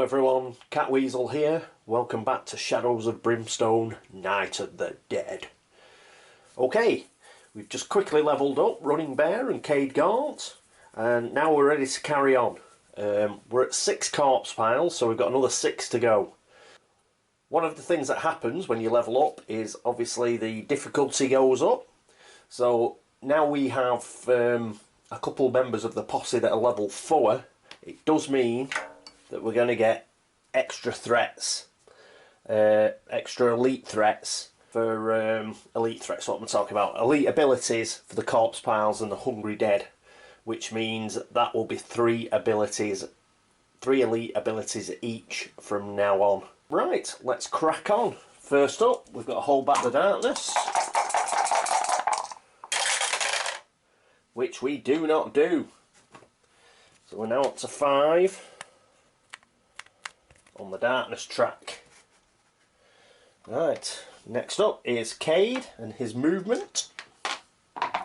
everyone, Catweazle here. Welcome back to Shadows of Brimstone, Night of the Dead. Okay, we've just quickly levelled up Running Bear and Cade Gaunt, and now we're ready to carry on. We're at 6 corpse piles, so we've got another 6 to go. One of the things that happens when you level up is obviously the difficulty goes up. So now we have a couple members of the posse that are level 4. It does mean that we're going to get extra threats, extra elite threats for elite threats. What I'm talking about, elite abilities for the corpse piles and the hungry dead, which means that will be 3 abilities, 3 elite abilities each from now on. Right, let's crack on. First up, we've got to hold back the darkness, which we do not do. So we're now up to 5 on the darkness track. Right, next up is Cade and his movement. A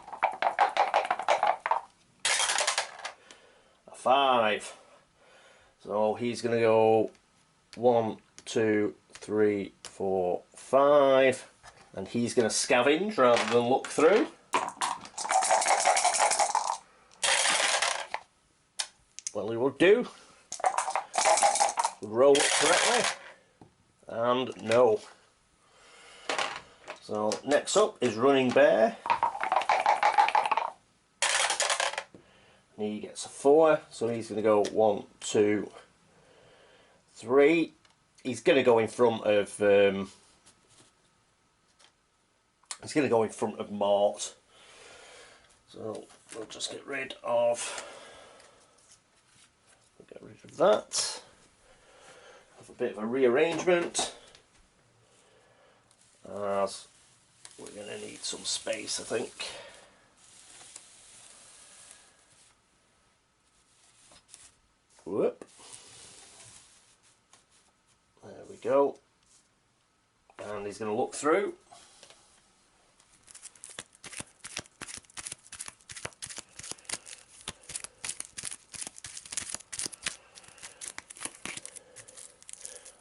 5. So he's going to go 1, 2, 3, 4, 5, and he's going to scavenge rather than look through. Well, he will do. Roll it correctly, and no. So next up is Running Bear. And he gets a 4, so he's going to go 1, 2, 3. He's going to go in front of Mort. So we'll just get rid of that. Have a bit of a rearrangement, as we're going to need some space, I think. Whoop. There we go. And he's going to look through.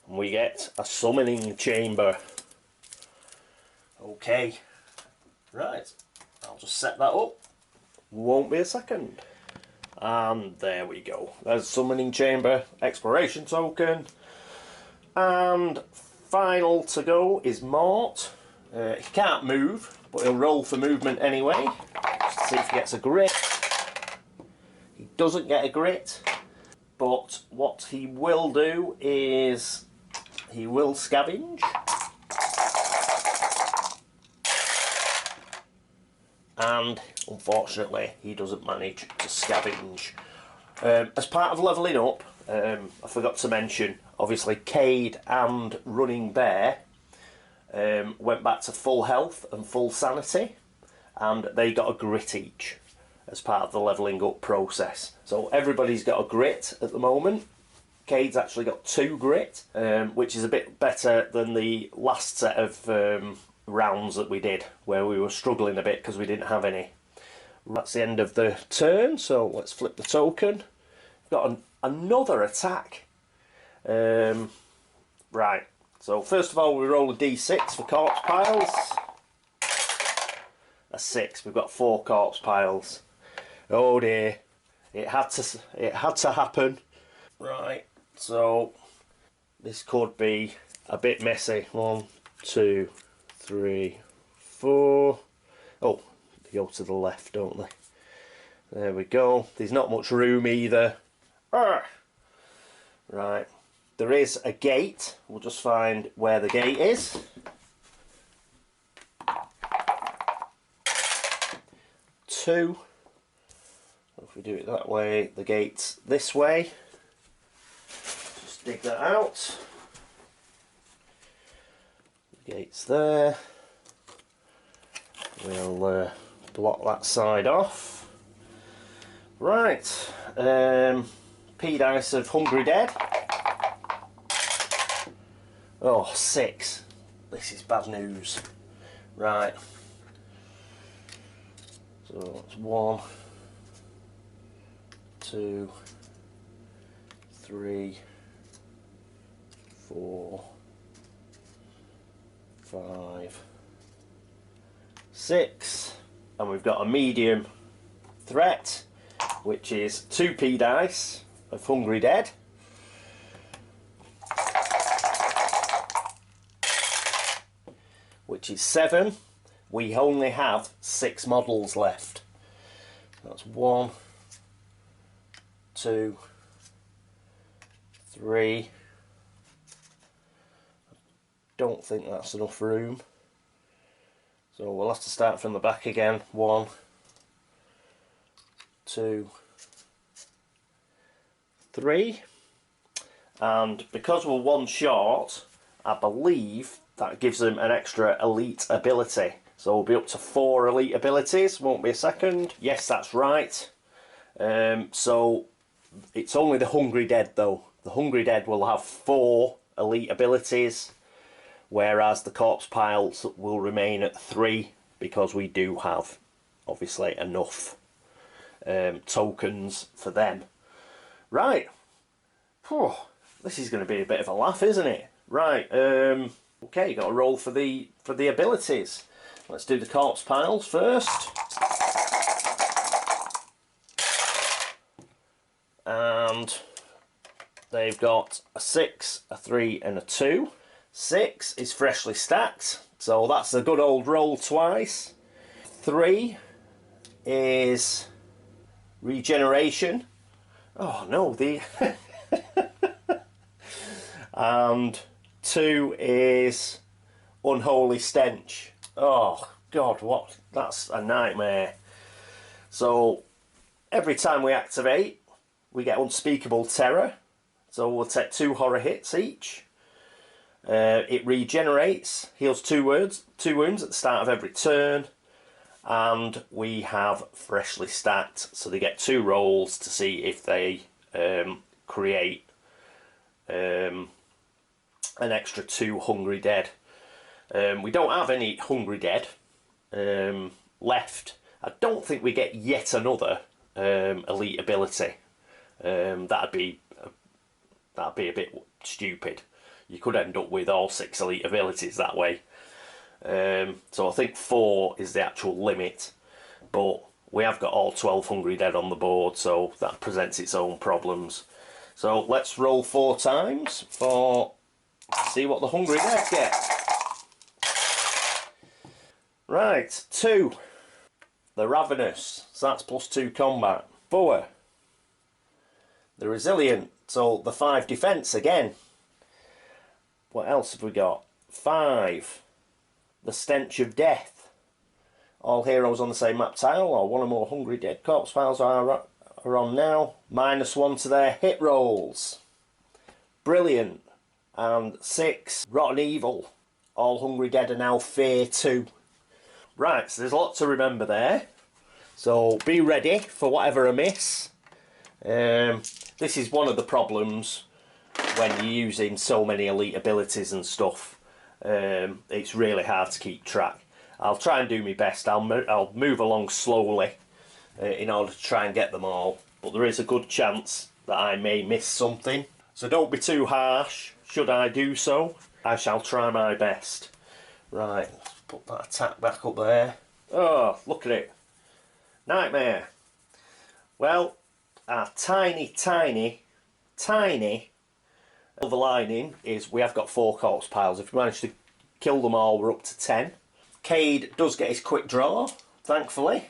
And we get a summoning chamber. Okay. Right. I'll just set that up. Won't be a second. And there we go. There's summoning chamber, exploration token. And final to go is Mort. He can't move, but he'll roll for movement anyway. Just to see if he gets a grit. He doesn't get a grit, but what he will do is he will scavenge. And unfortunately, he doesn't manage to scavenge. As part of levelling up, I forgot to mention, obviously Cade and Running Bear went back to full health and full sanity, and they got a grit each as part of the levelling up process. So everybody's got a grit at the moment. Cade's actually got 2 grit, which is a bit better than the last set of rounds that we did, where we were struggling a bit because we didn't have any. That's the end of the turn, so let's flip the token. We've got another attack. Right, so first of all we roll a d6 for corpse piles. A 6, we've got 4 corpse piles. Oh dear, it had to happen. Right, so this could be a bit messy. 1, 2, 3, 4. Oh, they go to the left, don't they? There we go. There's not much room either. Right, there is a gate. We'll just find where the gate is. Two. If we do it that way, the gate's this way. Just dig that out. The gate's there. We'll block that side off. Right, P dice of Hungry Dead. Oh, 6. This is bad news. Right. So that's 1, 2, 3, 4, 5, 6, and we've got a medium threat, which is 2p dice of Hungry Dead. Which is 7. We only have 6 models left. That's 1, 2, 3. Don't think that's enough room. So we'll have to start from the back again. 1, 2, 3. And because we're 1 short, I believe that gives them an extra elite ability. So we'll be up to 4 elite abilities. Won't be a second. Yes, that's right. So it's only the Hungry Dead though. The Hungry Dead will have 4 elite abilities, whereas the corpse piles will remain at 3 because we do have obviously enough tokens for them. Right. Whew. This is going to be a bit of a laugh, isn't it? Right. Okay, got to roll for the abilities. Let's do the corpse piles first. And they've got a 6, a 3 and a 2. 6 is freshly stacked, so that's a good old roll twice. 3 is regeneration. Oh no, the and 2 is Unholy Stench. Oh god, what? That's a nightmare. So every time we activate, we get Unspeakable Terror. So we'll take 2 horror hits each. It regenerates, heals 2 wounds at the start of every turn, and we have freshly stacked, so they get 2 rolls to see if they create an extra 2 Hungry Dead. We don't have any Hungry Dead left. I don't think we get yet another elite ability. That'd be a bit stupid. You could end up with all 6 elite abilities that way. So I think 4 is the actual limit, but we have got all 12 Hungry Dead on the board, so that presents its own problems. So let's roll 4 times for see what the Hungry Dead get. Right, 2. The Ravenous, so that's +2 combat. 4. The Resilient, so the 5 defense again. What else have we got? 5. The Stench of Death. All heroes on the same map tile or 1 or more Hungry Dead corpse piles are on now. -1 to their hit rolls. Brilliant. And 6. Rotten Evil. All Hungry Dead are now Fear 2. Right, so there's a lot to remember there. So be ready for whatever I miss. This is one of the problems when you're using so many elite abilities and stuff. It's really hard to keep track. I'll try and do my best. I'll move along slowly in order to try and get them all, but there is a good chance that I may miss something, so don't be too harsh should I do so. I shall try my best. Right, let's put that attack back up there. Oh, look at it. Nightmare. Well, our tiny silver lining is we have got 4 corpse piles. If we manage to kill them all, we're up to 10. Cade does get his quick draw, thankfully.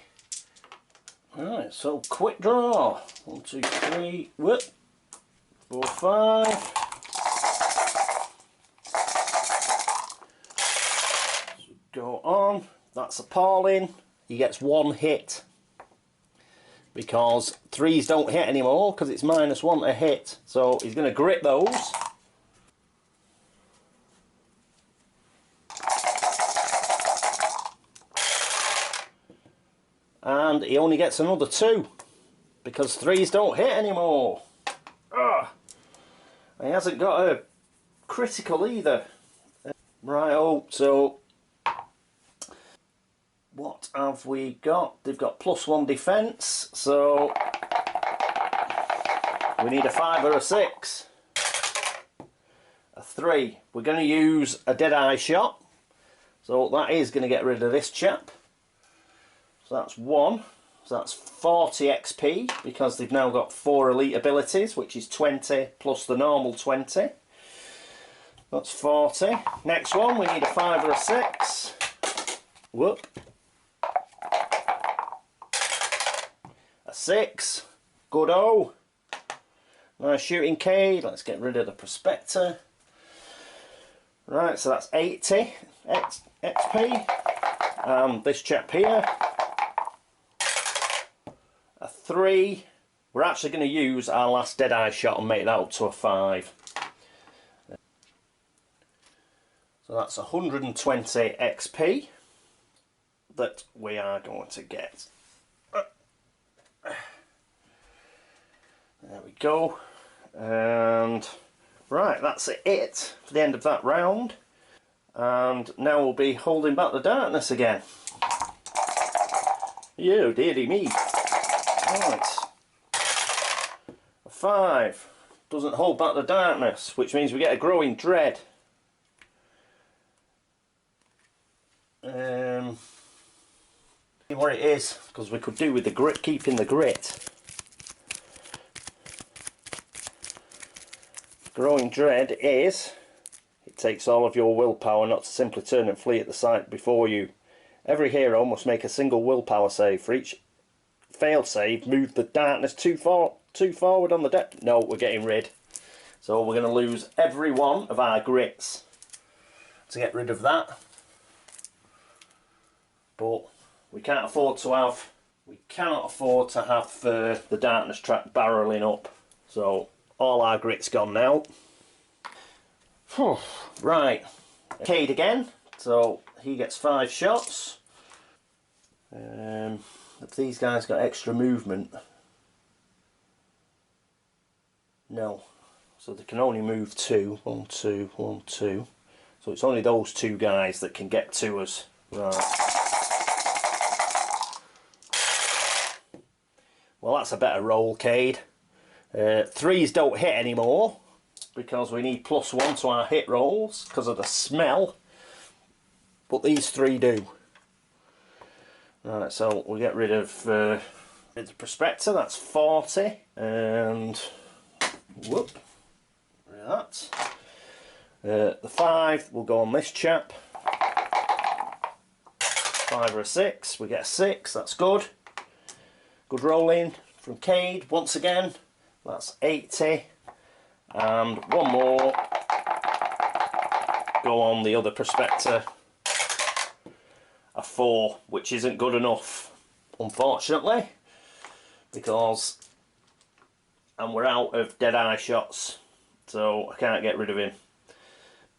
Right, so quick draw. 1, 2, 3, whoop. 4, 5. So go on. That's appalling. He gets 1 hit. Because 3s don't hit anymore because it's -1 to hit. So he's going to grit those. And he only gets another 2 because 3s don't hit anymore. Ugh. He hasn't got a critical either. Right, oh, so what have we got? They've got +1 defense, so we need a 5 or a 6. A 3. We're going to use a Deadeye shot. So that is going to get rid of this chap. So that's 1. So that's 40 XP because they've now got 4 elite abilities, which is 20 plus the normal 20. That's 40. Next one, we need a 5 or a 6. Whoop. A 6. Good-o. Nice shooting, Cade. Let's get rid of the prospector. Right, so that's 80 XP. This chap here. A 3. We're actually going to use our last Deadeye shot and make that up to a 5. So that's 120 XP that we are going to get. There we go. And right, that's it for the end of that round. And now we'll be holding back the darkness again. You dearie me. Right. A 5 doesn't hold back the darkness, which means we get a growing dread. What it is, because we could do with the grit, keeping the grit. Growing dread is, it takes all of your willpower not to simply turn and flee at the sight before you. Every hero must make a single willpower save. For each failed save, move the darkness too forward on the deck. No, we're getting rid. So we're going to lose every one of our grits to get rid of that. But we can't afford to have, cannot afford to have the darkness track barreling up. So all our grit's gone now. Right, Cade again. So he gets 5 shots. Have these guys got extra movement? No. So they can only move 2. 1, 2, 1, 2. So it's only those 2 guys that can get to us. Right. Well, that's a better roll, Cade. 3s don't hit anymore because we need +1 to our hit rolls because of the smell. But these 3 do. Right, so we'll get rid of the prospector. That's 40, and whoop, rid of that. The 5 will go on this chap. 5 or a 6. We get a 6. That's good. Good rolling from Cade once again. That's 80, and 1 more go on the other prospector. A 4, which isn't good enough, unfortunately, because we're out of Deadeye shots, so I can't get rid of him.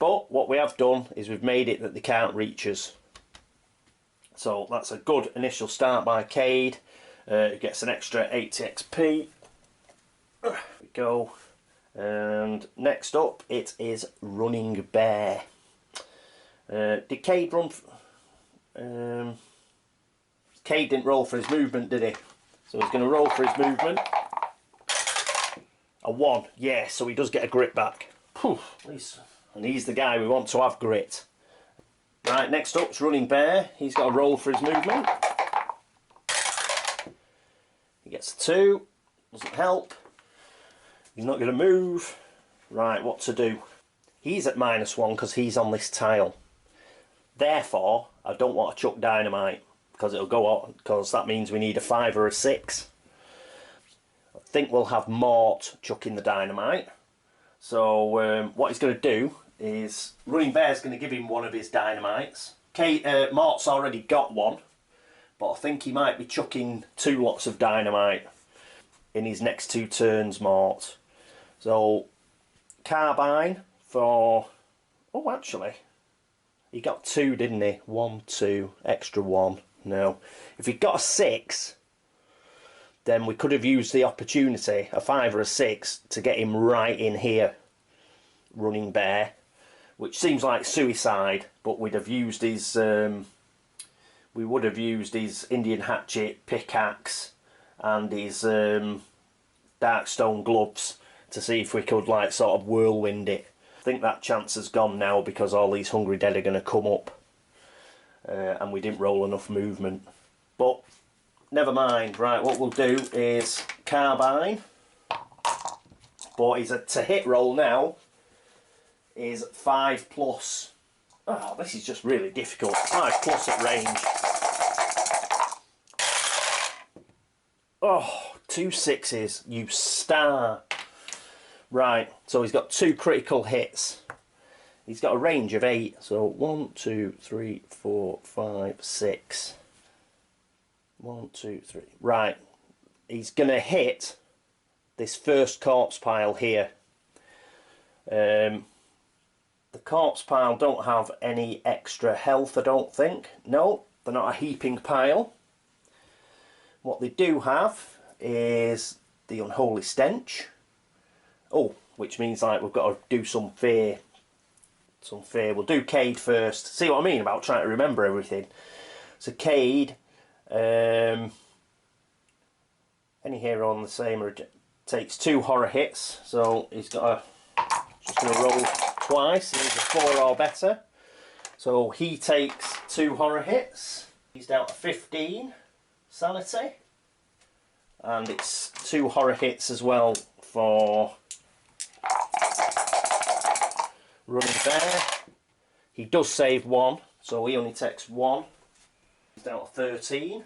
But what we have done is we've made it that they can't reach us. So that's a good initial start by Cade. He gets an extra 80 XP. There we go. And next up it is Running Bear. Did Cade run? Cade didn't roll for his movement, did he? So he's going to roll for his movement. A 1, yeah, so he does get a grit back. And he's the guy we want to have grit. Right, next up's Running Bear. He's got a roll for his movement. He gets a 2, doesn't help. He's not going to move. Right, what to do? He's at -1 because he's on this tile. Therefore, I don't want to chuck Dynamite because it'll go on, because that means we need a 5 or a 6. I think we'll have Mort chucking the Dynamite. So what he's going to do is Running Bear's going to give him one of his Dynamites. Mort's already got one, but I think he might be chucking 2 lots of Dynamite in his next 2 turns, Mort. So Carbine for... Oh, actually, he got 2, didn't he? 1, 2, extra 1. No. If he got a 6, then we could have used the opportunity, a 5 or a 6, to get him right in here, Running Bear, which seems like suicide, but we'd have used his... we would have used his Indian Hatchet, pickaxe, and his Darkstone gloves to see if we could, like, sort of whirlwind it. I think that chance has gone now because all these hungry dead are going to come up. And we didn't roll enough movement. But never mind. Right, what we'll do is carbine. But his to hit roll now is 5+. Oh, this is just really difficult. 5+ at range. Oh, 2 6s, you star. Right, so he's got 2 critical hits. He's got a range of 8. So 1, 2, 3, 4, 5, 6. 1, 2, 3. Right, he's going to hit this first corpse pile here. The corpse pile don't have any extra health, I don't think. No, they're not a heaping pile. What they do have is the Unholy Stench. Oh, which means like we've got to do some fear. Some fear. We'll do Cade first. See what I mean about trying to remember everything. So Cade, any hero on the same takes 2 horror hits. So he's got just going to roll twice. He's a 4 or better. So he takes 2 horror hits. He's down to 15 sanity. And it's 2 horror hits as well for Running Bear. He does save 1, so he only takes 1. He's down to 13.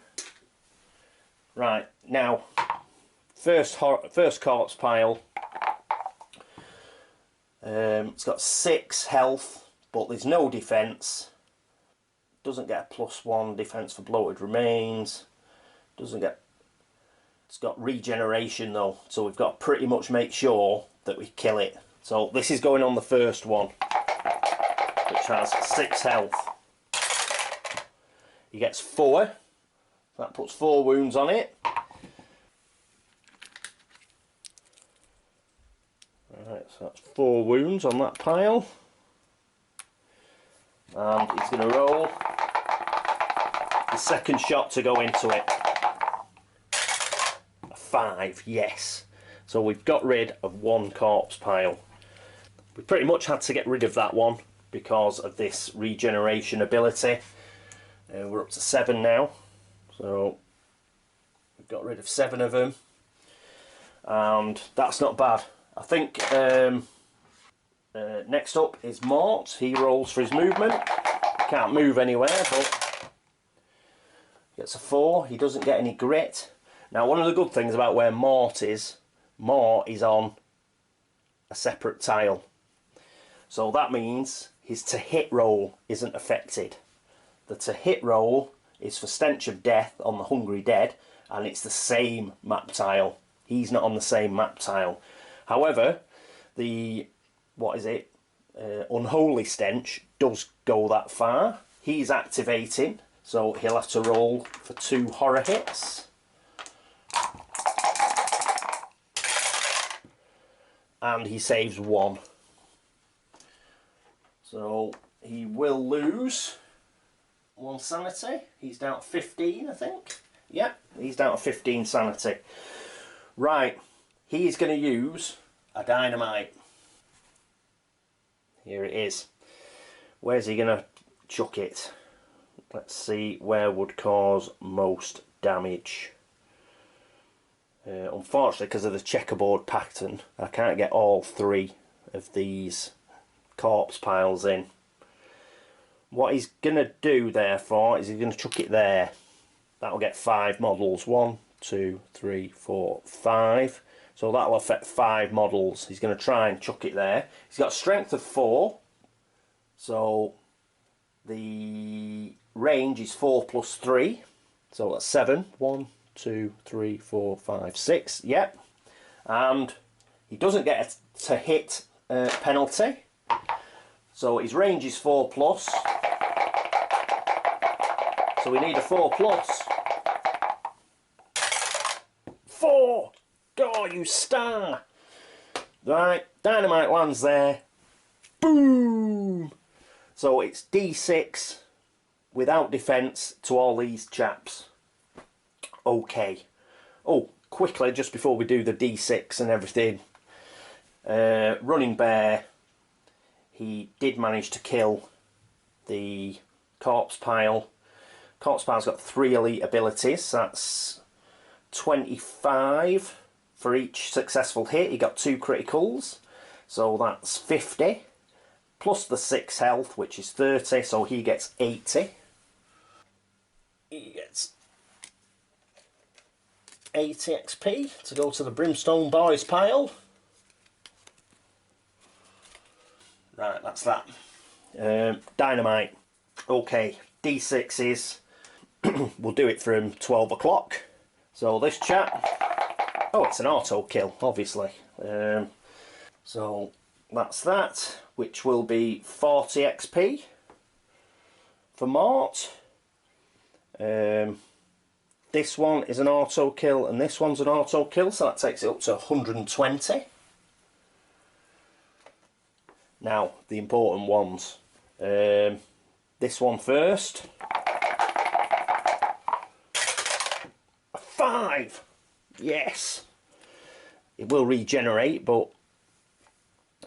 Right, now, first corpse pile. It's got 6 health, but there's no defence. Doesn't get a +1 defence for bloated remains. Doesn't get. It's got regeneration though, so we've got to pretty much make sure that we kill it. So this is going on the first one, which has 6 health. He gets 4. That puts 4 wounds on it. Alright, so that's 4 wounds on that pile. And he's going to roll the second shot to go into it. A 5, yes. So we've got rid of 1 corpse pile. We pretty much had to get rid of that one because of this regeneration ability. We're up to 7 now. So we've got rid of 7 of them. And that's not bad. I think next up is Mort. He rolls for his movement. Can't move anywhere, but gets a 4. He doesn't get any grit. Now, one of the good things about where Mort is on a separate tile. So that means his to hit roll isn't affected. The to hit roll is for Stench of Death on the Hungry Dead, and it's the same map tile. He's not on the same map tile. However, the Unholy Stench does go that far. He's activating, so he'll have to roll for 2 horror hits. And he saves 1. So he will lose 1 sanity. He's down to 15, I think. Yep, he's down to 15 sanity. Right, he's going to use a Dynamite. Here it is. Where's he going to chuck it? Let's see where would cause most damage. Unfortunately, because of the checkerboard pattern, I can't get all 3 of these corpse piles in. What he's going to do, therefore, is he's going to chuck it there. That'll get 5 models. 1, 2, 3, 4, 5. So that'll affect 5 models. He's going to try and chuck it there. He's got a strength of 4. So the range is 4 plus 3. So that's 7. 1, 2, 3, 4, 5, 6. Yep. And he doesn't get a to hit penalty. So his range is 4 plus. So we need a 4 plus. 4! Oh, you star! Right, Dynamite lands there. Boom! So it's D6 without defence to all these chaps. Okay. Oh, quickly, just before we do the D6 and everything. Running Bear. he did manage to kill the corpse pile. Corpse pile's got 3 elite abilities. That's 25 for each successful hit. He got 2 criticals, so that's 50. Plus the 6 health, which is 30, so he gets 80. He gets 80 XP to go to the Brimstone Boys pile. Right, that's that. Dynamite. Okay, D6s. We'll do it from 12 o'clock. So this chap... Oh, it's an auto kill, obviously. So that's that, which will be 40 XP for Mort. This one is an auto kill and this one's an auto kill, so that takes it up to 120. Now, the important ones. This one first. A 5! Yes! It will regenerate, but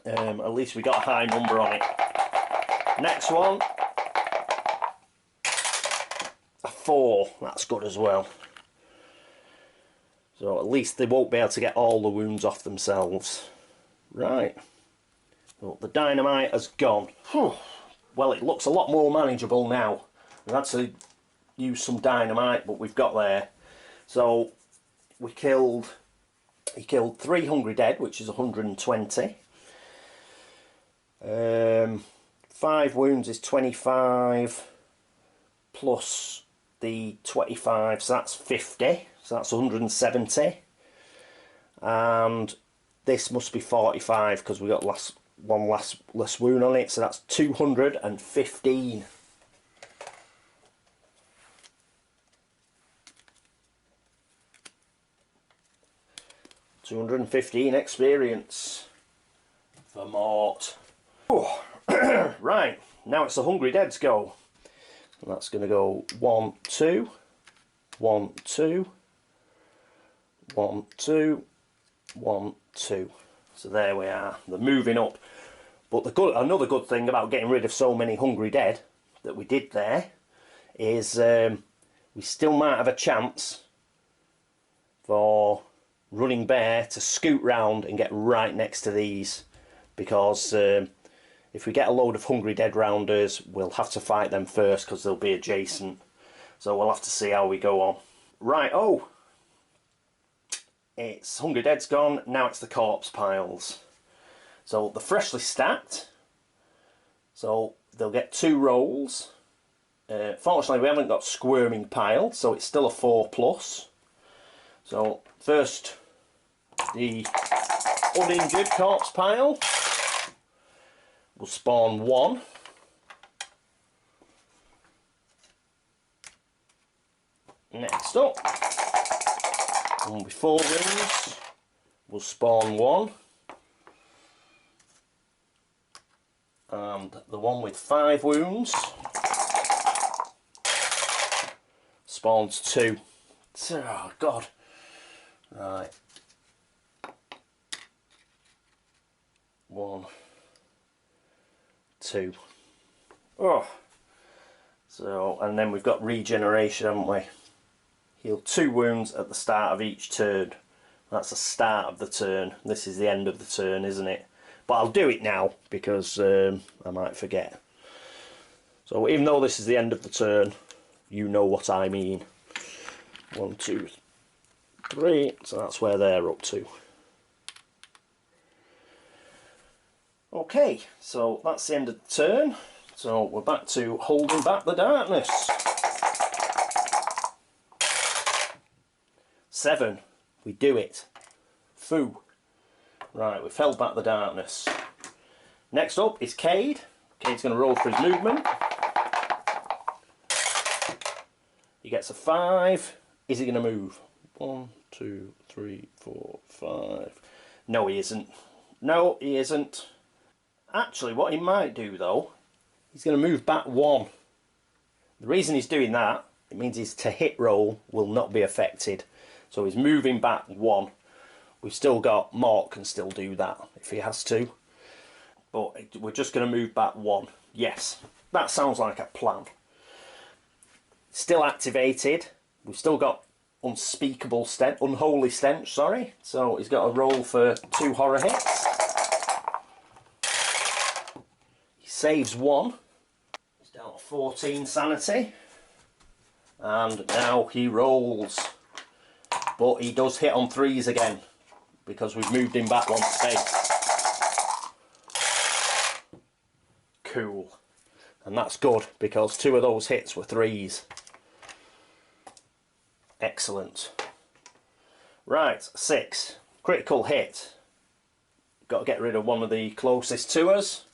at least we got a high number on it. Next one. A 4. That's good as well. So at least they won't be able to get all the wounds off themselves. Right. Well, the dynamite has gone. Whew. Well, it looks a lot more manageable now. We've had to use some dynamite, but we've got there. So he killed 3 hungry dead, which is 120. 5 wounds is 25 plus the 25, so that's 50, so that's 170. And this must be 45 because we got one less wound on it, so that's 215. $215 experience for Mort. Oh. Right, now it's the Hungry Dead's go. And that's going to go 1, 2, 1, 2, 1, 2, 1, 2. So there we are. They're moving up. But another good thing about getting rid of so many Hungry Dead that we did there is we still might have a chance for Running Bear to scoot round and get right next to these, because if we get a load of Hungry Dead rounders, we'll have to fight them first because they'll be adjacent. So we'll have to see how we go on. Right, oh, it's Hungry Dead's gone, now it's the corpse piles. So the freshly stacked, so they'll get 2 rolls. Fortunately we haven't got Squirming Pile, so it's still a 4+. So first, the uninjured corpse pile will spawn 1. Next up, one with 4 wounds will spawn 1. And the one with 5 wounds spawns 2. Oh God. Right. 1, 2. Oh. So, and then we've got regeneration, haven't we? Heal 2 wounds at the start of each turn. That's the start of the turn. This is the end of the turn, isn't it? But I'll do it now because I might forget. So even though this is the end of the turn, you know what I mean. 1, 2, 3. So that's where they're up to. Okay, so that's the end of the turn. So we're back to holding back the darkness. 7. We do it. Foo. Right, we've held back the darkness. Next up is Cade. Cade's going to roll for his movement. He gets a 5. Is he going to move? 1, 2, 3, 4, 5. No, he isn't. No, he isn't. Actually, what he might do though, he's going to move back 1. The reason he's doing that, it means his to hit roll will not be affected. So he's moving back 1. We've still got Mort can still do that if he has to. but we're just going to move back 1. Yes, that sounds like a plan. Still activated. We've still got unspeakable stench, unholy stench, sorry. So he's got a roll for 2 horror hits. He saves 1. He's down to 14 sanity. And now he rolls. But he does hit on 3s again, because we've moved him back 1 space. Cool. And that's good, because 2 of those hits were 3s. Excellent. Right, 6. Critical hit. Got to get rid of one of the closest to us.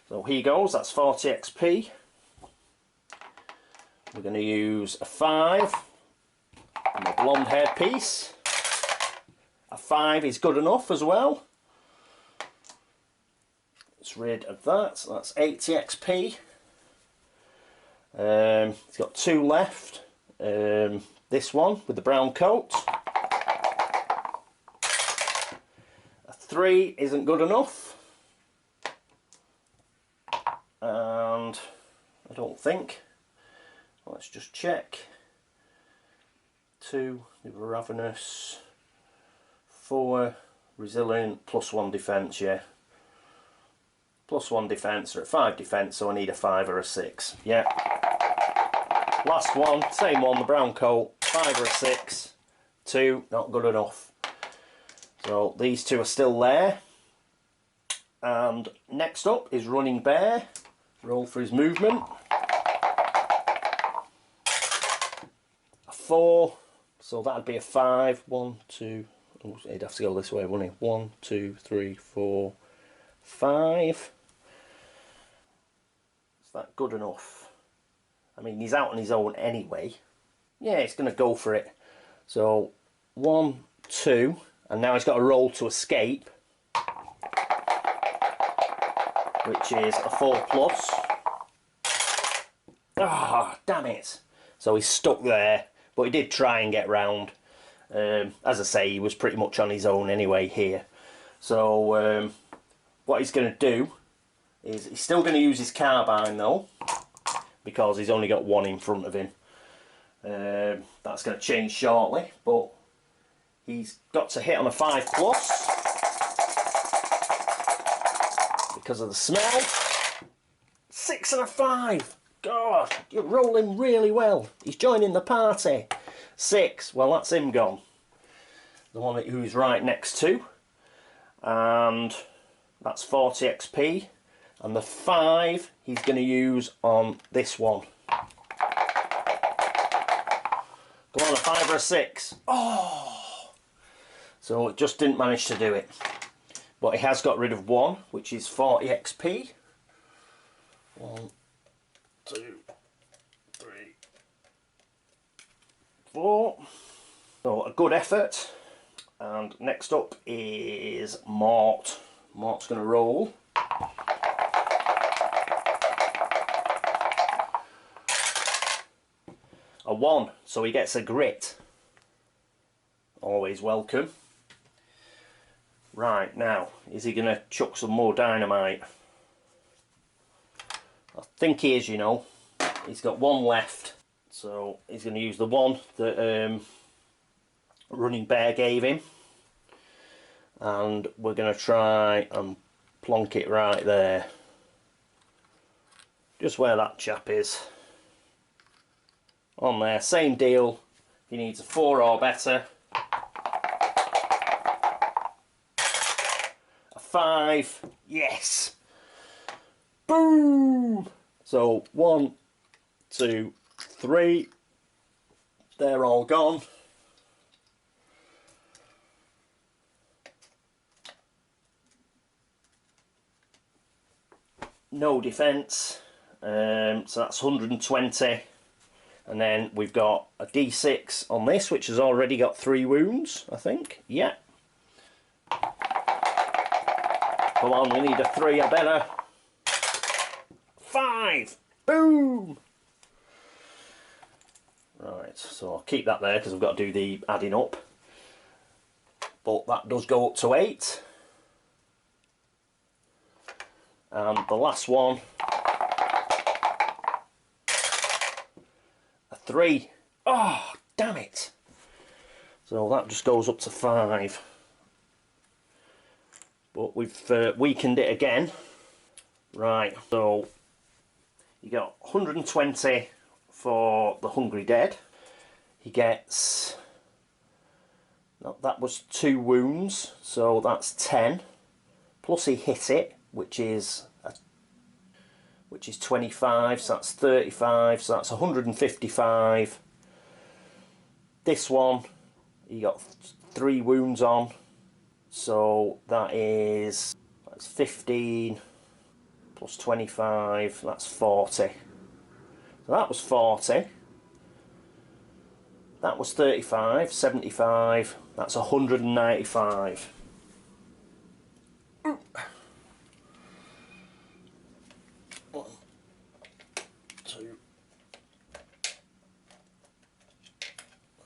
So he goes, that's 40 XP. We're going to use a 5 on the blonde haired piece. A 5 is good enough as well. Let's rid of that. So that's 80 XP. He's got 2 left. This one with the brown coat. A 3 isn't good enough. And I don't think. Let's just check. 2, ravenous. 4, resilient, +1 defence, yeah. +1 defence, or at 5 defence, so I need a 5 or a 6. Yeah. Last one, same one, the brown coat, 5 or a 6. 2, not good enough. So these 2 are still there. And next up is Running Bear. Roll for his movement. A 4, so that'd be a 5. 1, 2, oh, he'd have to go this way, wouldn't he? 1, 2, 3, 4, 5. Is that good enough? I mean, he's out on his own anyway. Yeah, he's going to go for it. So, 1, 2, and now he's got a roll to escape, which is a 4+. Ah, damn it. So he's stuck there, but he did try and get round. As I say, he was pretty much on his own anyway here. So, what he's going to do is he's still going to use his carbine though, because he's only got 1 in front of him. That's going to change shortly, but he's got to hit on a 5+, because of the smell. 6 and a 5. God, you're rolling really well. He's joining the party. 6, well, that's him gone. The one who's right next to. And that's 40 XP. And the 5 he's going to use on this one. Go on, a 5 or a 6. Oh! So it just didn't manage to do it. But he has got rid of 1, which is 40 XP. 1, 2, 3, 4. So a good effort. And next up is Mort. Mort's going to roll. A 1, so he gets a grit. Always welcome. Right, now, is he going to chuck some more dynamite? I think he is, you know. He's got 1 left, so he's going to use the 1 that Running Bear gave him. And we're going to try and plonk it right there. Just where that chap is. On there, same deal. He needs a 4 or better. A 5, yes. Boom! So 1, 2, 3. They're all gone. No defence. So that's 120. And then we've got a D6 on this, which has already got 3 wounds, I think. Yeah. Come on, we need a 3 or better. 5! Boom! Right, so I'll keep that there because I've got to do the adding up. But that does go up to 8. And the last one, a 3. Oh, damn it. So that just goes up to 5. But we've weakened it again. Right, so you got 120 for the Hungry Dead. He gets, that was 2 wounds, so that's 10. Plus he hit it, which is 25, so that's 35, so that's 155. This one, he got 3 wounds on, so that's 15 plus 25, that's 40. So that was 40. That was 35, 75, that's 195. One, 2,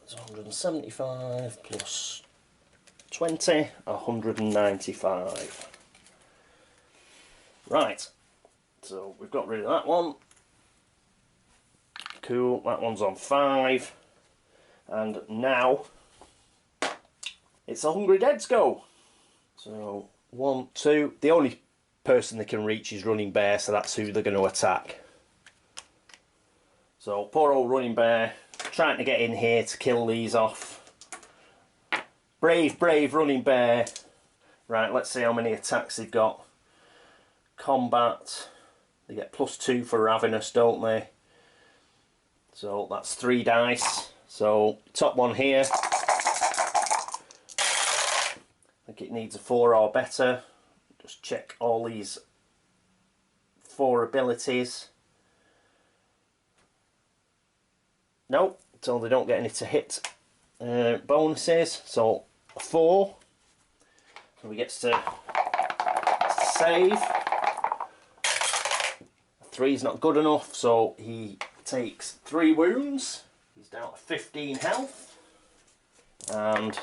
that's 175 plus 20, 195. Right, so we've got rid of that one. Cool, that one's on 5. And now it's the Hungry Dead's go. So 1, 2. The only person they can reach is Running Bear, so that's who they're going to attack. So poor old Running Bear trying to get in here to kill these off. Brave, brave Running Bear. Right, let's see how many attacks they've got. Combat. They get +2 for Ravenous, don't they? So that's 3 dice. So top one here, I think it needs a 4 or better. Just check all these 4 abilities. Nope, so they don't get any to hit bonuses. So a 4, so he gets to save. A 3 is not good enough, so he takes 3 wounds. He's down to 15 health, and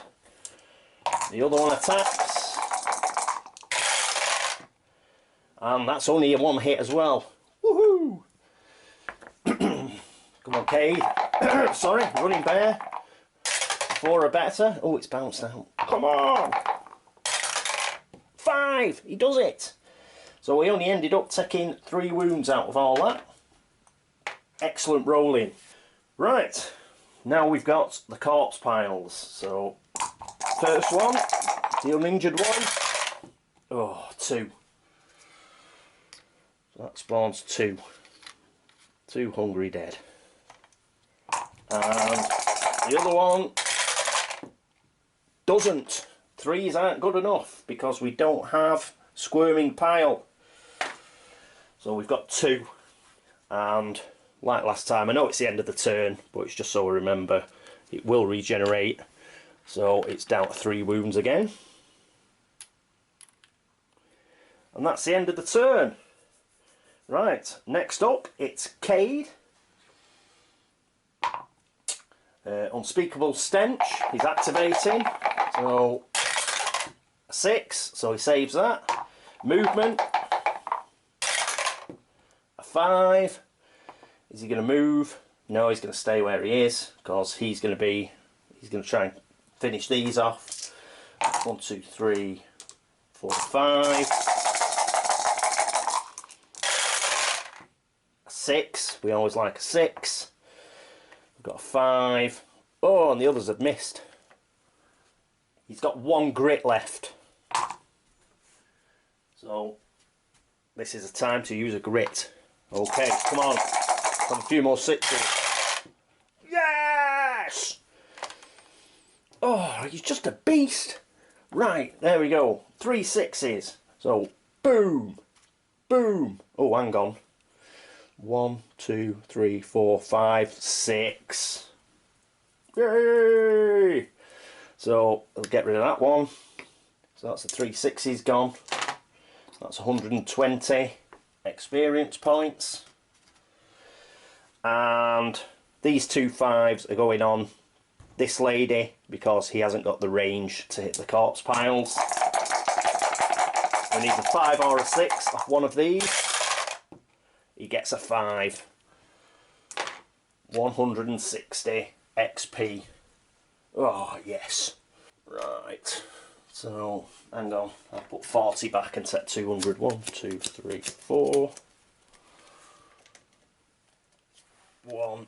the other one attacks, and that's only a 1 hit as well. Woohoo! Come on, Cade. Sorry, Running Bear. 4 or better. Oh, it's bounced out. Come on! 5! He does it! So he only ended up taking 3 wounds out of all that. Excellent rolling. Right, now we've got the corpse piles. So, first one, the uninjured one. Oh, 2. So that spawns 2. 2 Hungry Dead. And the other one doesn't. 3s aren't good enough because we don't have Squirming Pile. So we've got 2. And like last time, I know it's the end of the turn, but it's just so I remember, it will regenerate. So it's down to 3 wounds again. And that's the end of the turn. Right, next up, it's Cade. Unspeakable Stench, he's activating. So, a 6, so he saves that. Movement. A 5. Is he going to move? No, he's going to stay where he is, because he's going to try and finish these off. 1, 2, 3, 4, 5. A 6, we always like a 6. We've got a 5. Oh, and the others have missed. He's got 1 grit left. So, this is a time to use a grit. Okay, come on. Have a few more 6s. Yes! Oh, he's just a beast. Right, there we go. 3 6s. So, boom. Boom. Oh, hang on. 1, 2, 3, 4, 5, 6. Yay! So, we'll get rid of that one. So that's the 3 6s gone. That's 120 experience points. And these 2 5s are going on this lady because he hasn't got the range to hit the corpse piles. When he's a 5 or a 6 off one of these, he gets a 5. 160 XP. Oh, yes. Right. So, hang on. I'll put 40 back and set 200. 1, 2, 3, 4. 1,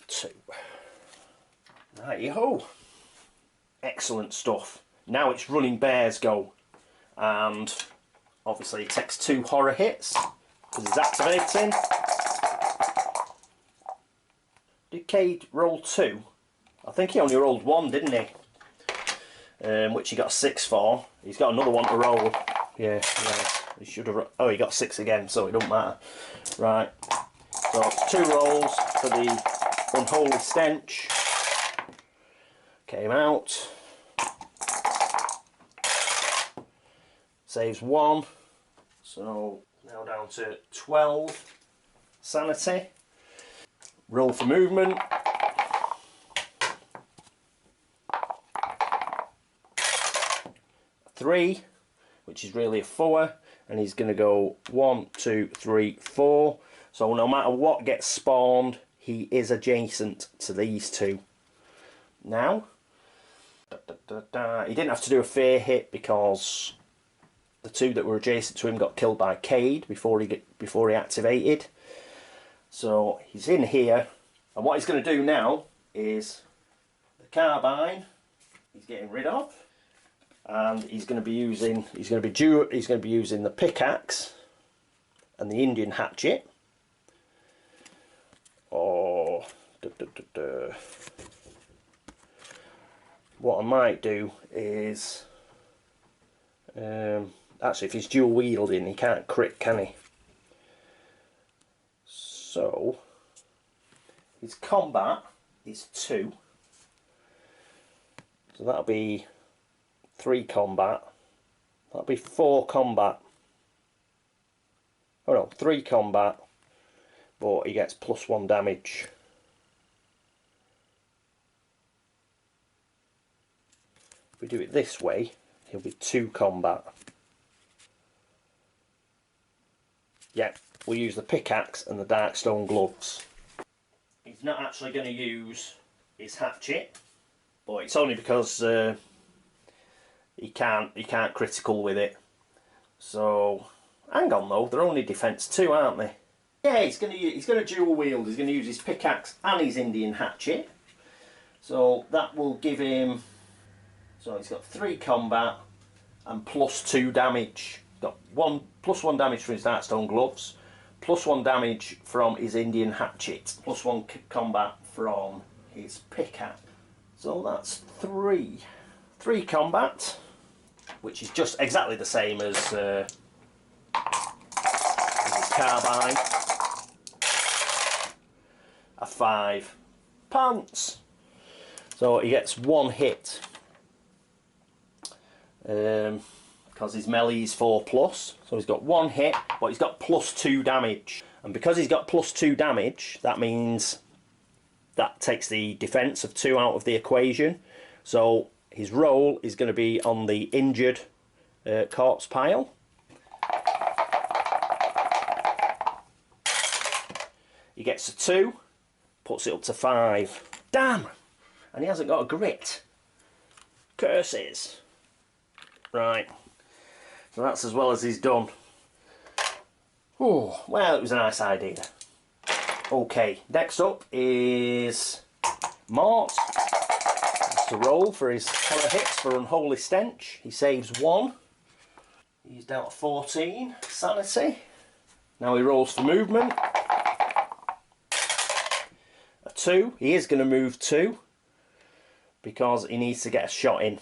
2. Righty-ho. Excellent stuff. Now it's running bear's go. And obviously it takes 2 horror hits because he's activating. Did Cade roll 2? I think he only rolled 1, didn't he? Which he got a 6 for. He's got another one to roll. Yeah, right. He should have. Oh, he got 6 again, so it don't matter. Right. So 2 rolls for the Unholy Stench. Came out. Saves 1. So now down to 12 sanity. Roll for movement. 3, which is really a 4, and he's going to go 1, 2, 3, 4. So no matter what gets spawned, he is adjacent to these 2. Now, he didn't have to do a fear hit because the 2 that were adjacent to him got killed by Cade before he activated. So he's in here, and what he's going to do now is the carbine he's getting rid of. And he's going to be using the pickaxe and the Indian hatchet. Or what I might do is actually, if he's dual wielding, he can't crit, can he? So his combat is 2. So that'll be 3 combat. That'll be 4 combat. Oh no, 3 combat, but he gets +1 damage. If we do it this way, he'll be 2 combat. Yeah, we'll use the pickaxe and the darkstone gloves. He's not actually going to use his hatchet, but it's only because he can't critical with it. So hang on though, they're only defense 2, aren't they? Yeah, he's gonna dual wield. He's gonna use his pickaxe and his Indian hatchet. So that will give him. So he's got 3 combat and +2 damage. Got +1 damage from his darkstone gloves, +1 damage from his Indian hatchet, +1 combat from his pickaxe. So that's 3 combat, which is just exactly the same as his carbine. A 5 pants. So he gets 1 hit. Because his melee is 4+, so he's got 1 hit, but he's got +2 damage. And because he's got +2 damage, that means that takes the defense of 2 out of the equation. So his roll is going to be on the injured corpse pile. He gets a 2, puts it up to 5. Damn! And he hasn't got a grit. Curses. Right. So that's as well as he's done. Oh, well, it was a nice idea. Okay, next up is Mort. That's to roll for his horror hits for Unholy Stench. He saves 1. He's down to 14 sanity. Now he rolls for movement. A 2. He is going to move 2 because he needs to get a shot in.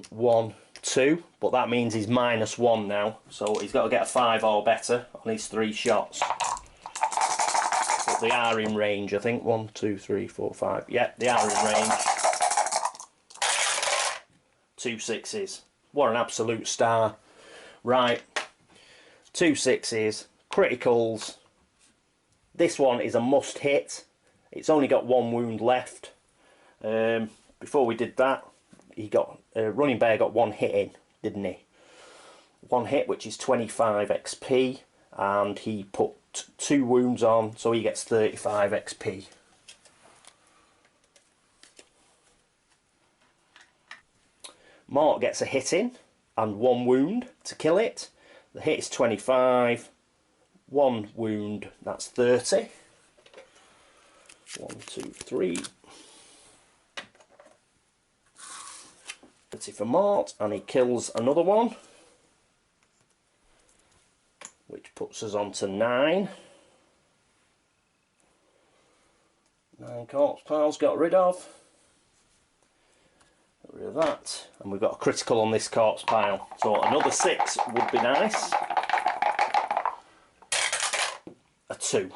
1, 2, but that means he's -1 now, so he's got to get a 5 or better on his 3 shots. But they are in range, I think. 1, 2, 3, 4, 5. Yeah, they are in range. 2 6s. What an absolute star. Right. 2 6s. Criticals. This one is a must hit. It's only got 1 wound left. Before we did that, he got running bear got 1 hit in, didn't he? One hit, which is 25 XP, and he put 2 wounds on, so he gets 35 XP. Mort gets a hit in and 1 wound to kill it. The hit is 25, 1 wound, that's 30. 1, 2, 3. 30 for Mort, and he kills another one, which puts us on to 9. 9 corpse piles got rid of. Got rid of that, and we've got a critical on this corpse pile, so another 6 would be nice. A 2,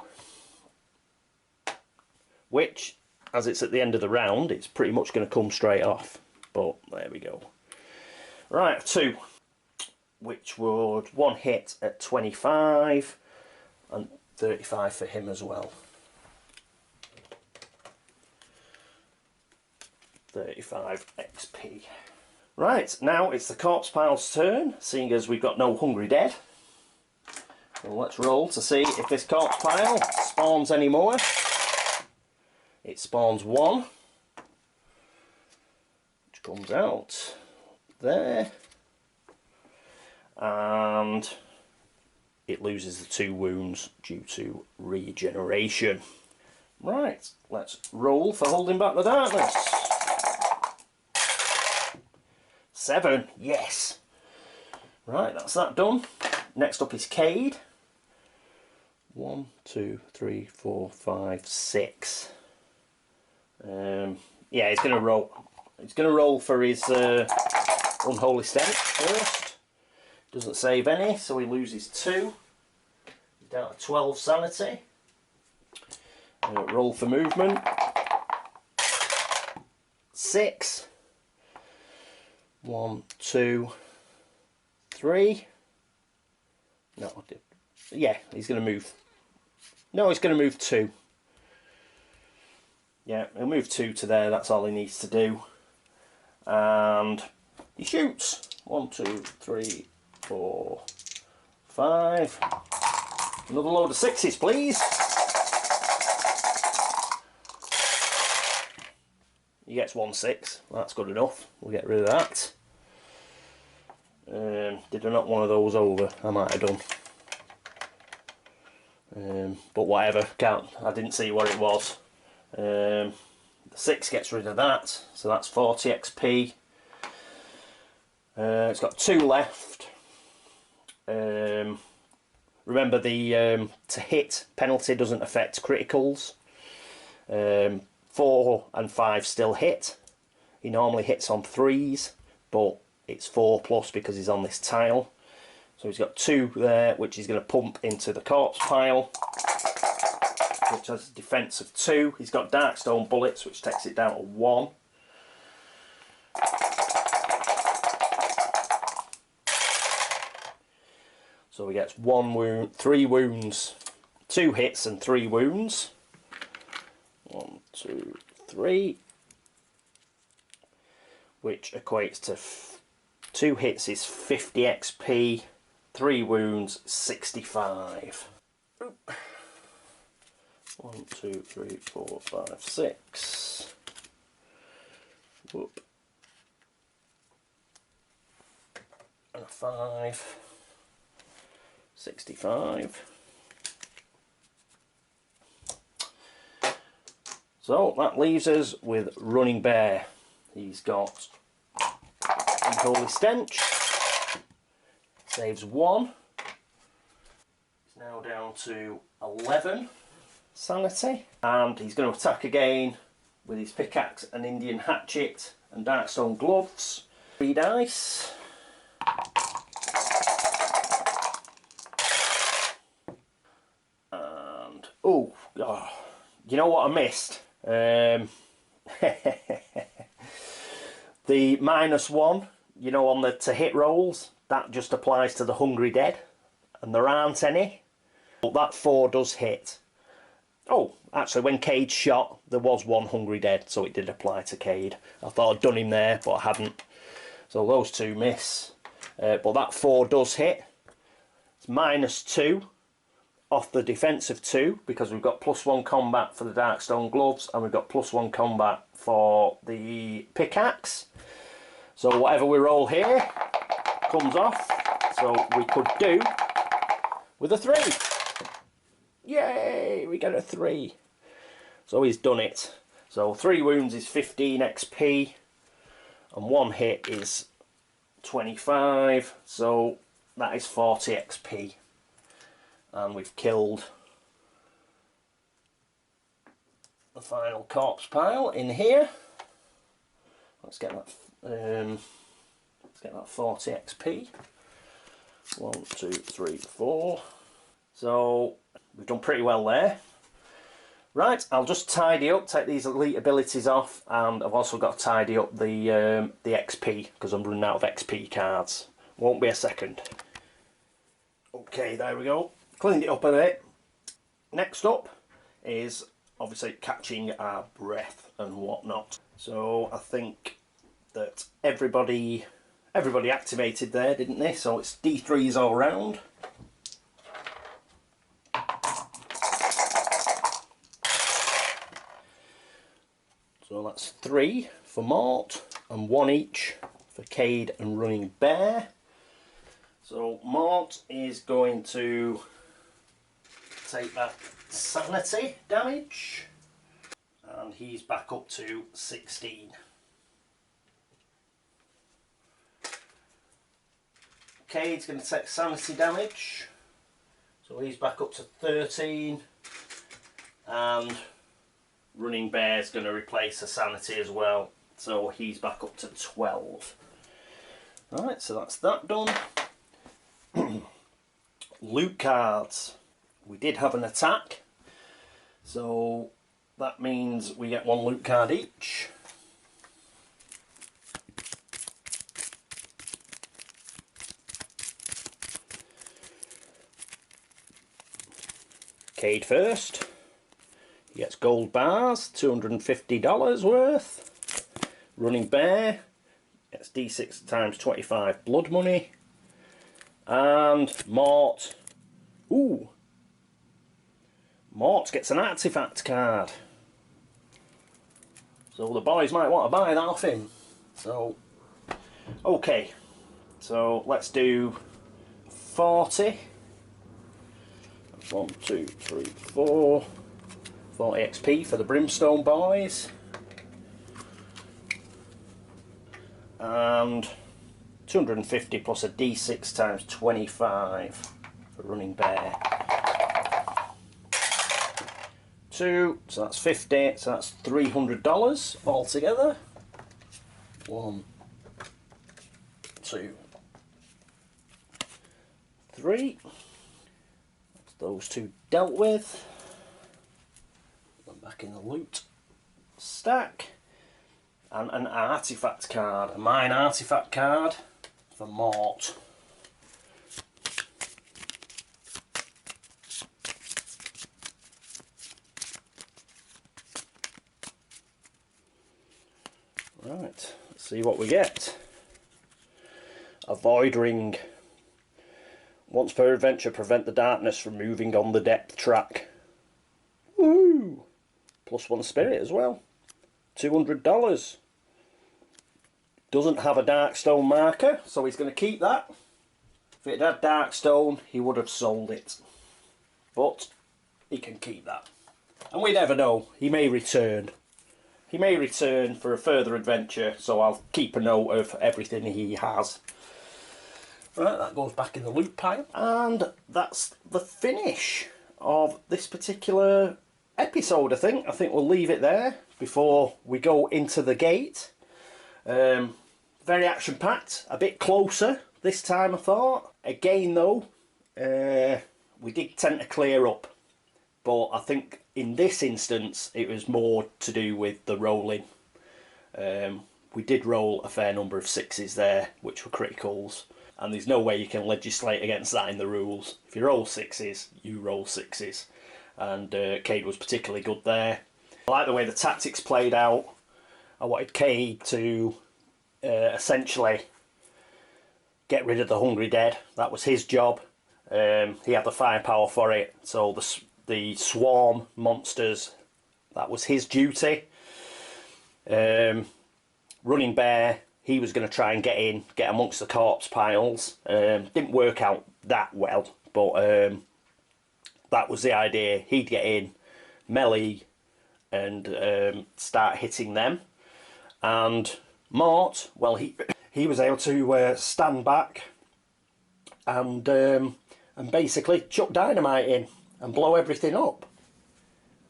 which, as it's at the end of the round, it's pretty much going to come straight off, but there we go. Right, 2, which would 1 hit at 25 and 35 for him as well. 35 XP. Right, now it's the corpse pile's turn, seeing as we've got no hungry dead. Well, let's roll to see if this corpse pile spawns any more. It spawns 1, which comes out there, and it loses the 2 wounds due to regeneration. Right, let's roll for holding back the darkness. 7, yes. Right, that's that done. Next up is Cade. 1, 2, 3, 4, 5, 6. Yeah, he's going to roll. He's going to roll for his Unholy Stench first. Doesn't save any, so he loses 2. He's down to 12 sanity. Roll for movement. 6. 1, 2, 3. No, I did. Yeah, he's going to move. No, he's going to move 2. Yeah, he'll move 2 to there. That's all he needs to do. And he shoots. 1, 2, 3, 4, 5. Another load of 6s, please. He gets 1 6. That's good enough. We'll get rid of that. Did I knock one of those over? I might have done. But whatever. I didn't see what it was. The 6 gets rid of that. So that's 40 XP. It's got 2 left. Remember, the to hit penalty doesn't affect criticals. 4 and 5 still hit. He normally hits on 3s, but it's 4 plus because he's on this tile. So he's got 2 there, which he's going to pump into the corpse pile, which has a defense of 2. He's got Darkstone bullets, which takes it down to 1. So he gets 1 wound, 3 wounds, 2 hits and 3 wounds. 1, 2, 3, which equates to 2 hits is 50 XP, 3 wounds 65. 1, 2, 3, 4, 5, 6. Whoop. And a 5. 65. So that leaves us with Running Bear. He's got Unholy Stench, saves 1. He's now down to 11 sanity, and he's going to attack again with his pickaxe and Indian hatchet and Darkstone gloves. 3 dice. And oh, you know what I missed? The -1, you know, on the to hit rolls, that just applies to the Hungry Dead, and there aren't any. But that 4 does hit. Oh, actually, when Cade shot, there was 1 Hungry Dead, so it did apply to Cade. I thought I'd done him there, but I hadn't. So those 2 miss. but that 4 does hit. It's -2 off the defensive 2 because we've got +1 combat for the Darkstone gloves and we've got +1 combat for the pickaxe. So whatever we roll here comes off. So we could do with a 3. Yay! We get a 3. So he's done it. So 3 wounds is 15 XP and 1 hit is 25. So that is 40 XP. And we've killed the final corpse pile in here. Let's get that 40 XP. 1, 2, 3, 4. So we've done pretty well there. Right, I'll just tidy up, take these elite abilities off, and I've also got to tidy up the XP because I'm running out of XP cards. Won't be a second. Okay, there we go. Cleaned it up a bit. Next up is obviously catching our breath and whatnot. So I think that everybody activated there, didn't they? So it's D3s all round. So that's 3 for Mort and 1 each for Cade and Running Bear. So Mort is going to take that sanity damage and he's back up to 16. Cade's going to take sanity damage, so he's back up to 13, and Running Bear's going to replace a sanity as well, so he's back up to 12. Right, so that's that done. Loot cards. We did have an attack, so that means we get 1 loot card each. Cade first. He gets gold bars, $250 worth. Running Bear gets D6 times 25 blood money. And Mort. Ooh! Mort gets an artifact card. So the boys might want to buy that off him. So, okay. So let's do 40. 1, 2, 3, 4. 40 XP for the Brimstone boys. And 250 plus a D6 times 25 for Running Bear. 2, so that's 50, so that's $300 altogether. 1, 2, 3. That's those 2 dealt with. Put them back in the loot stack. And an artifact card, a mine artifact card for Mort. Right, let's see what we get. A void ring. Once per adventure, prevent the darkness from moving on the depth track. Woo! Plus 1 spirit as well. $200. Doesn't have a Darkstone marker, so he's going to keep that. If it had Darkstone, he would have sold it. But he can keep that. And we never know, he may return. He may return for a further adventure, so I'll keep a note of everything he has. Right, that goes back in the loot pile. And that's the finish of this particular episode, I think. I think we'll leave it there before we go into the gate. Very action-packed, a bit closer this time I thought. Again though, we did tend to clear up, but I think in this instance it was more to do with the rolling. We did roll a fair number of 6s there, which were criticals, and there's no way you can legislate against that in the rules. If you roll 6s, you roll 6s, and Cade was particularly good there. I like the way the tactics played out. I wanted Cade to essentially get rid of the hungry dead. That was his job. He had the firepower for it. So the swarm monsters, that was his duty. Running Bear, he was going to try and get amongst the corpse piles. Didn't work out that well, but that was the idea. He'd get in, melee, and start hitting them. And Mort, well, he was able to stand back and basically chuck dynamite in and blow everything up.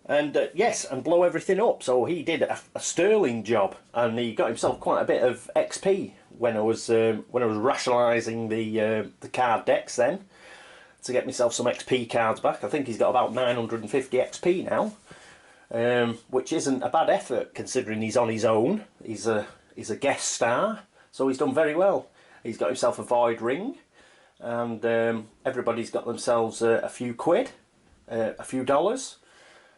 And yes, and blow everything up. So he did a sterling job, and he got himself quite a bit of XP when I was rationalising the card decks then, to get myself some XP cards back. I think he's got about 950 XP now, which isn't a bad effort considering he's on his own. He's a guest star, so he's done very well. He's got himself a void ring, and everybody's got themselves a few quid, a few dollars.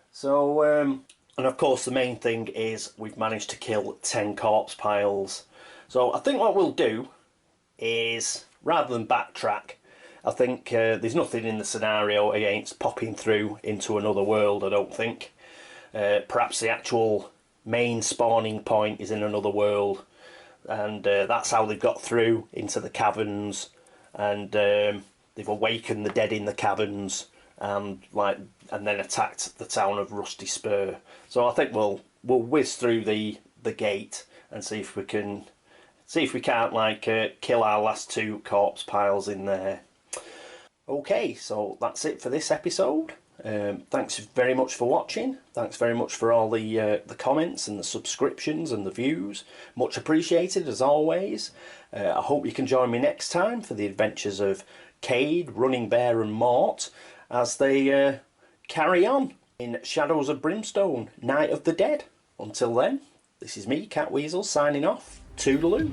So, and of course the main thing is we've managed to kill 10 corpse piles. So I think what we'll do is, rather than backtrack, I think there's nothing in the scenario against popping through into another world, I don't think. Perhaps the actual main spawning point is in another world, and that's how they've got through into the caverns, and they've awakened the dead in the caverns, and then attacked the town of Rusty Spur. So I think we'll whiz through the gate and see if we can't kill our last 2 corpse piles in there. Okay, so that's it for this episode. Thanks very much for watching. Thanks very much for all the comments and the subscriptions and the views. Much appreciated as always. I hope you can join me next time for the adventures of Cade, Running Bear and Mort as they carry on in Shadows of Brimstone, Night of the Dead. Until then, this is me, Catweazle, signing off. Toodaloo.